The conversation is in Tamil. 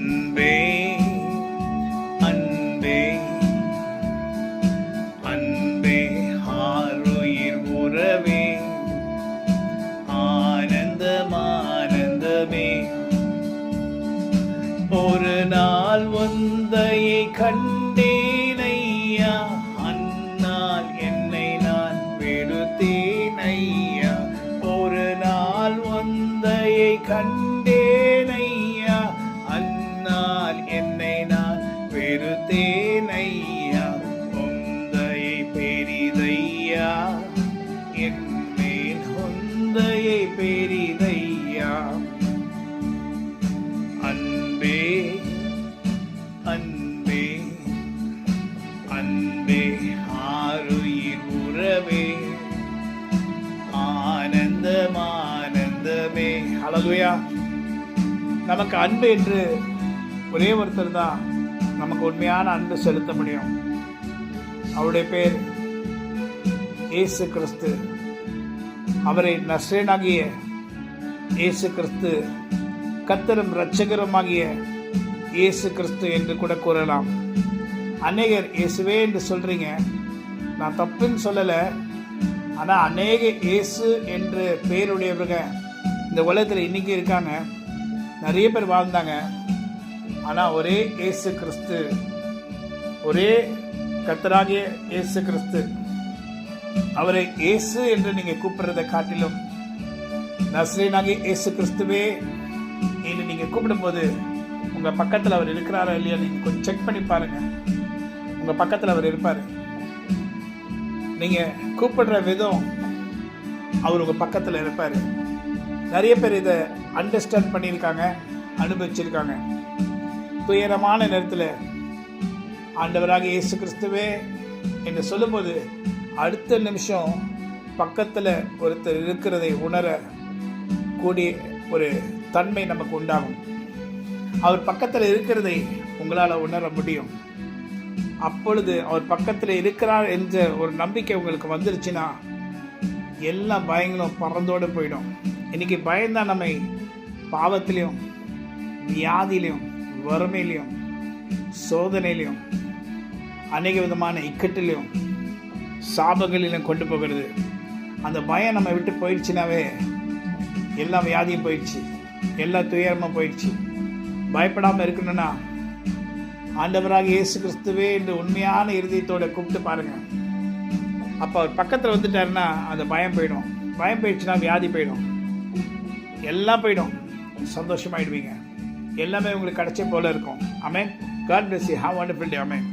அன்பே அன்பே அன்பே ஆருயிர் உறவே ஆனந்தமானந்தமே ஒரு நாள் ஒந்தையை கண்டேனையா அந்நாள் என்னை நான் வெறுத்தேனையா ஒரு நாள் ஒந்தையை கண்டேனையா அந்நாள் என்னை நான் வெறுத்தேனையா ஒந்தையை பெரிதையா என் மேல் ஒந்தையை பெரிதையா அன்பே அன்பே அன்பே ஆருயிர் உறவே ஆனந்தமானந்தமே. ஹல்லேலூயா. நமக்கு அன்பு என்று ஒரே ஒருத்தர் தான் நமக்கு உண்மையான அன்பு செலுத்த முடியும். அவருடைய பேர் இயேசு கிறிஸ்து. அவரை நசரேயனாகிய இயேசு கிறிஸ்து, கர்த்தரும் இரட்சகருமாகிய இயேசு கிறிஸ்து என்று கூட கூறலாம். அநேகர் இயேசுவே என்று சொல்றீங்க, நான் தப்புன்னு சொல்லலை. ஆனால் அநேக இயேசு என்று பேருடையவங்க இந்த உலகத்தில் இன்னைக்கு இருக்காங்க. நிறைய பேர் வாழ்ந்தாங்க. ஆனால் ஒரே இயேசு கிறிஸ்து, ஒரே கர்த்தராகிய இயேசு கிறிஸ்து, அவரை இயேசு என்று நீங்கள் கூப்பிடுறதை காட்டிலும் நசரேயனாகிய இயேசு கிறிஸ்துவே என்று நீங்கள் கூப்பிடும்போது உங்கள் பக்கத்தில் அவர் இருக்கிறாரா இல்லையா நீங்கள் கொஞ்சம் செக் பண்ணி பாருங்க. உங்கள் பக்கத்தில் அவர் இருப்பார். நீங்கள் கூப்பிடுற விதம் அவர் உங்கள் பக்கத்தில் இருப்பார். நிறைய பேர் இதை அண்டர்ஸ்டாண்ட் பண்ணியிருக்காங்க, அனுபவிச்சிருக்காங்க. துயரமான நேரத்தில் ஆண்டவராக இயேசு கிறிஸ்துவே என்று சொல்லும்போது அடுத்த நிமிஷம் பக்கத்தில் ஒருத்தர் இருக்கிறதை உணர கூடிய ஒரு தன்மை நமக்கு உண்டாகும். அவர் பக்கத்தில் இருக்கிறதை உங்களால் உணர முடியும். அப்பொழுது அவர் பக்கத்தில் இருக்கிறார் என்ற ஒரு நம்பிக்கை உங்களுக்கு வந்துருச்சுன்னா எல்லா பயங்களும் பறந்தோடு போயிடும். இன்னைக்கு பயம்தான் நம்மை பாவத்திலையும் வியாதியிலையும் வறுமையிலையும் சோதனையிலையும் அநேக விதமான இக்கட்டிலையும் சாபங்களிலும் கொண்டு போகிறது. அந்த பயம் நம்ம விட்டு போயிடுச்சுனாவே எல்லா வியாதியும் போயிடுச்சு, எல்லா துயரமும் போயிடுச்சு. பயப்படாமல் இருக்கணும்னா ஆண்டவராக இயேசு கிறிஸ்துவே என்று உண்மையான இருதயத்தோட கூப்பிட்டு பாருங்க. அப்போ அவர் பக்கத்தில் வந்துட்டாருன்னா அந்த பயம் போயிடும். பயம் போயிடுச்சுன்னா வியாதி போயிடும், எல்லாம் போயிடும். சந்தோஷமாயிடுவீங்க. எல்லாமே உங்களுக்கு கிடைச்ச போல இருக்கும். ஆமென். God bless you. Have a wonderful day. Amen.